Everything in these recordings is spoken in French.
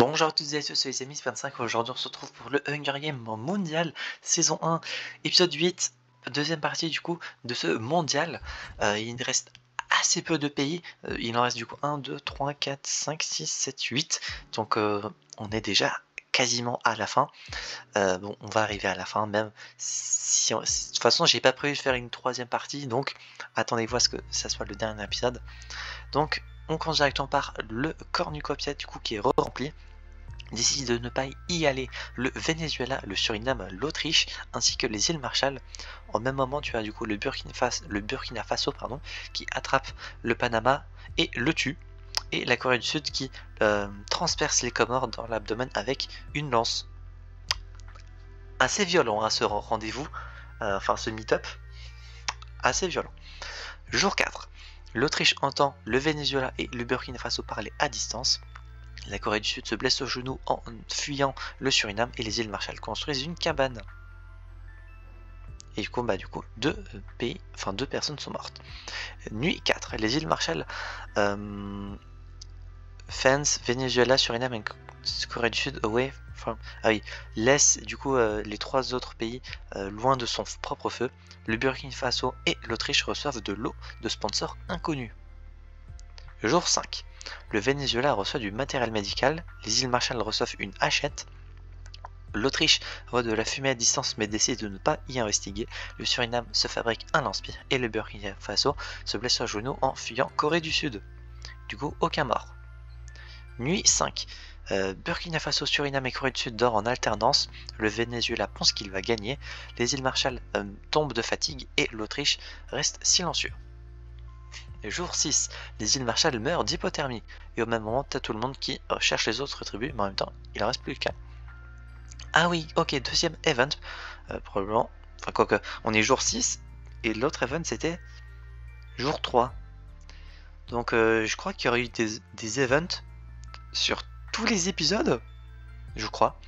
Bonjour à toutes et à tous, c'est les amis 25. Aujourd'hui on se retrouve pour le Hunger Games mondial saison 1 épisode 8, deuxième partie du coup de ce mondial. Il reste assez peu de pays, il en reste du coup 1, 2, 3, 4, 5, 6, 7, 8. Donc on est déjà quasiment à la fin. Bon, on va arriver à la fin même si de toute façon j'ai pas prévu de faire une troisième partie, donc attendez-vous à ce que ça soit le dernier épisode. Donc on commence directement par le cornucopia du coup qui est rempli. Décide de ne pas y aller le Venezuela, le Suriname, l'Autriche ainsi que les îles Marshall. Au même moment, tu as du coup le Burkina Faso qui attrape le Panama et le tue, et la Corée du Sud qui transperce les Comores dans l'abdomen avec une lance. Assez violent ce rendez-vous, enfin ce meet-up, assez violent. Jour 4. L'Autriche entend le Venezuela et le Burkina Faso parler à distance. La Corée du Sud se blesse au genou en fuyant le Suriname et les îles Marshall construisent une cabane. Et du coup, deux personnes sont mortes. Nuit 4. Les îles Marshall, fence Venezuela, Suriname et Corée du Sud away from... laisse du coup les trois autres pays loin de son propre feu. Le Burkina Faso et l'Autriche reçoivent de l'eau de sponsors inconnus. Jour 5. Le Venezuela reçoit du matériel médical, les îles Marshall reçoivent une hachette, l'Autriche voit de la fumée à distance mais décide de ne pas y investiguer, le Suriname se fabrique un lance-pierre et le Burkina Faso se blesse au genou en fuyant Corée du Sud. Du coup, aucun mort. Nuit 5. Burkina Faso, Suriname et Corée du Sud dorment en alternance, le Venezuela pense qu'il va gagner, les îles Marshall tombent de fatigue et l'Autriche reste silencieux. Jour 6, les îles Marshall meurent d'hypothermie. Et au même moment, t'as tout le monde qui cherche les autres tribus, mais en même temps, il en reste plus qu'un. Ah oui, ok, deuxième event, probablement. Enfin, quoique, on est jour 6, et l'autre event c'était jour 3. Donc, je crois qu'il y aurait eu des events sur tous les épisodes, je crois.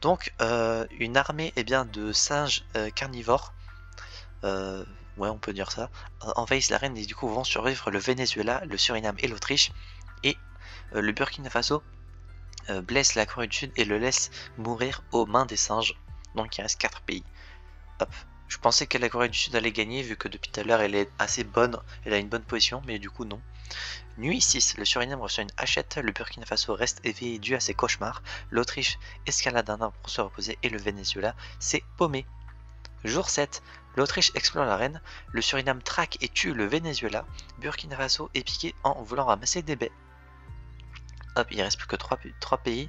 Donc, une armée de singes carnivores. Ouais, on peut dire ça, envahissent l'arène et du coup vont survivre le Venezuela, le Suriname et l'Autriche, et le Burkina Faso blesse la Corée du Sud et le laisse mourir aux mains des singes. Donc il reste 4 pays. Hop. Je pensais que la Corée du Sud allait gagner vu que depuis tout à l'heure elle est assez bonne, elle a une bonne position, mais du coup non. Nuit 6, le Suriname reçoit une hachette, le Burkina Faso reste éveillé dû à ses cauchemars, l'Autriche escalade un arbre pour se reposer et le Venezuela s'est paumé. Jour 7, l'Autriche explore l'arène, le Suriname traque et tue le Venezuela, Burkina Faso est piqué en voulant ramasser des baies. Hop, il ne reste plus que 3 pays,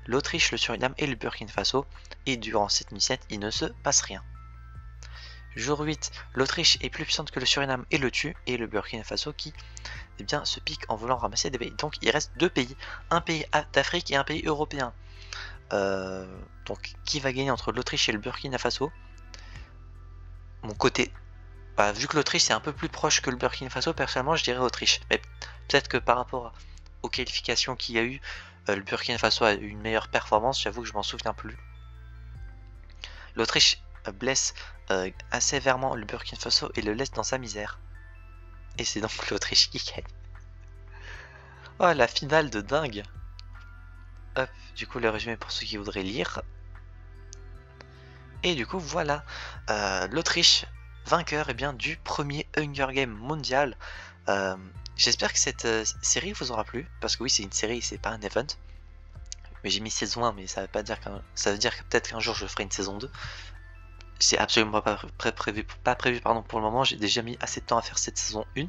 l'Autriche, le Suriname et le Burkina Faso, et durant cette mission, il ne se passe rien. Jour 8, l'Autriche est plus puissante que le Suriname et le tue, et le Burkina Faso qui se pique en voulant ramasser des baies. Donc il reste 2 pays, un pays d'Afrique et un pays européen. Donc qui va gagner entre l'Autriche et le Burkina Faso? Mon côté, vu que l'Autriche c'est un peu plus proche que le Burkina Faso, personnellement je dirais Autriche. Mais peut-être que par rapport aux qualifications qu'il y a eu, le Burkina Faso a eu une meilleure performance, j'avoue que je m'en souviens plus. L'Autriche blesse assez sévèrement le Burkina Faso et le laisse dans sa misère. Et c'est donc l'Autriche qui gagne. Oh, la finale de dingue. Hop, du coup le résumé pour ceux qui voudraient lire. Et du coup voilà, l'Autriche vainqueur du premier Hunger Game mondial. J'espère que cette série vous aura plu, parce que oui c'est une série, c'est pas un event. Mais j'ai mis saison 1, mais ça veut dire que peut-être qu'un jour je ferai une saison 2. C'est absolument pas prévu pour le moment, j'ai déjà mis assez de temps à faire cette saison 1.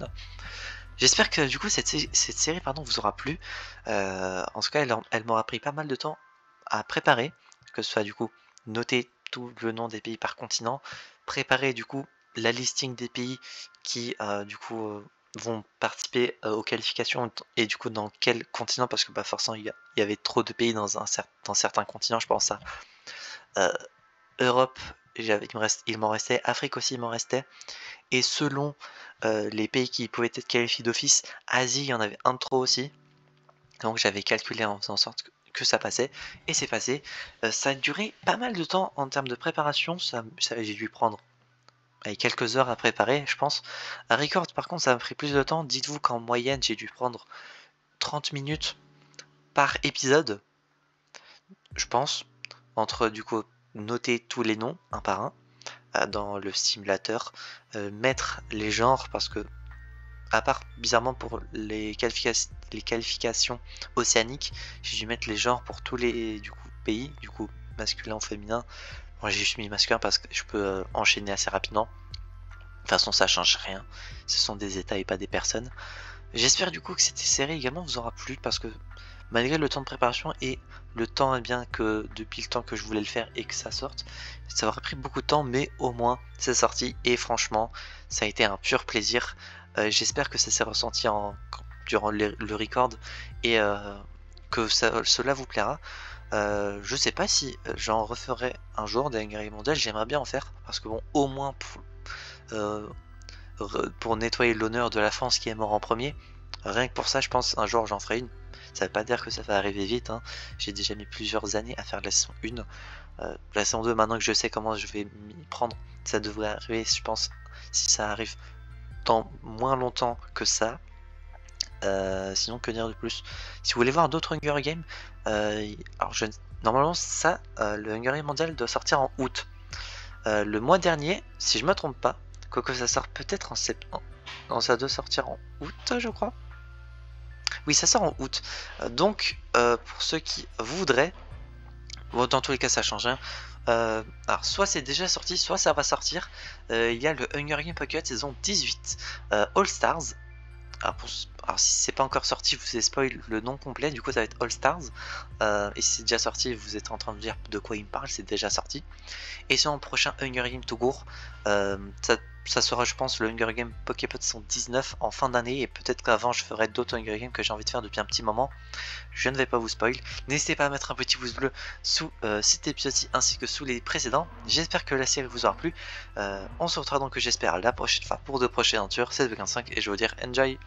J'espère que du coup cette série vous aura plu. En tout cas elle m'aura pris pas mal de temps à préparer, que ce soit du coup noter tout le nom des pays par continent, préparer du coup la listing des pays qui vont participer aux qualifications et du coup dans quel continent, parce que forcément il y avait trop de pays dans certains continents. Je pense à Europe, il m'en restait, Afrique aussi il m'en restait, et selon les pays qui pouvaient être qualifiés d'office, Asie il y en avait un de trop aussi, donc j'avais calculé en faisant en sorte que ça passait, et c'est passé. Ça a duré pas mal de temps en termes de préparation, j'ai dû prendre quelques heures à préparer, je pense. À record par contre ça m'a pris plus de temps. Dites-vous qu'en moyenne j'ai dû prendre 30 minutes par épisode, je pense, entre du coup noter tous les noms un par un dans le simulateur, mettre les genres parce que à part bizarrement pour les qualifications océaniques, j'ai dû mettre les genres pour tous les du coup pays, du coup masculin ou féminin. Moi j'ai juste mis masculin parce que je peux enchaîner assez rapidement. De toute façon ça change rien, ce sont des états et pas des personnes. J'espère du coup que cette série également vous aura plu parce que malgré le temps de préparation et le temps bien que depuis le temps que je voulais le faire et que ça sorte, ça aurait pris beaucoup de temps mais au moins c'est sorti et franchement ça a été un pur plaisir. J'espère que ça s'est ressenti durant le record et que cela vous plaira. Je sais pas si j'en referai un jour des Hunger Games, j'aimerais bien en faire parce que bon au moins euh, pour nettoyer l'honneur de la France qui est mort en premier. Rien que pour ça, je pense un jour j'en ferai une. Ça veut pas dire que ça va arriver vite, hein. J'ai déjà mis plusieurs années à faire la saison 1. La saison 2, maintenant que je sais comment je vais m'y prendre, ça devrait arriver, je pense, si ça arrive dans moins longtemps que ça. Sinon, que dire de plus? Si vous voulez voir d'autres Hunger Games, alors normalement, ça, le Hunger Games mondial doit sortir en août. Le mois dernier, si je me trompe pas, quoique ça sort peut-être en septembre. Non, ça doit sortir en août, je crois. Oui, ça sort en août. Donc, pour ceux qui voudraient, bon, dans tous les cas, ça change rien. Alors, soit c'est déjà sorti, soit ça va sortir. Il y a le Hunger Games Pocket saison 18 All Stars. Alors si c'est pas encore sorti, je vous ai spoil le nom complet, du coup ça va être All Stars. Et si c'est déjà sorti, vous êtes en train de dire de quoi il me parle, c'est déjà sorti. Et sur un prochain Hunger Games tout court, ça sera je pense le Hunger Games Poképod 19 en fin d'année. Et peut-être qu'avant je ferai d'autres Hunger Games que j'ai envie de faire depuis un petit moment. Je ne vais pas vous spoil. N'hésitez pas à mettre un petit pouce bleu sous cet épisode-ci ainsi que sous les précédents. J'espère que la série vous aura plu. On se retrouvera donc j'espère la prochaine fois pour de prochaines aventures. C'est 5 et je vais vous dire enjoy.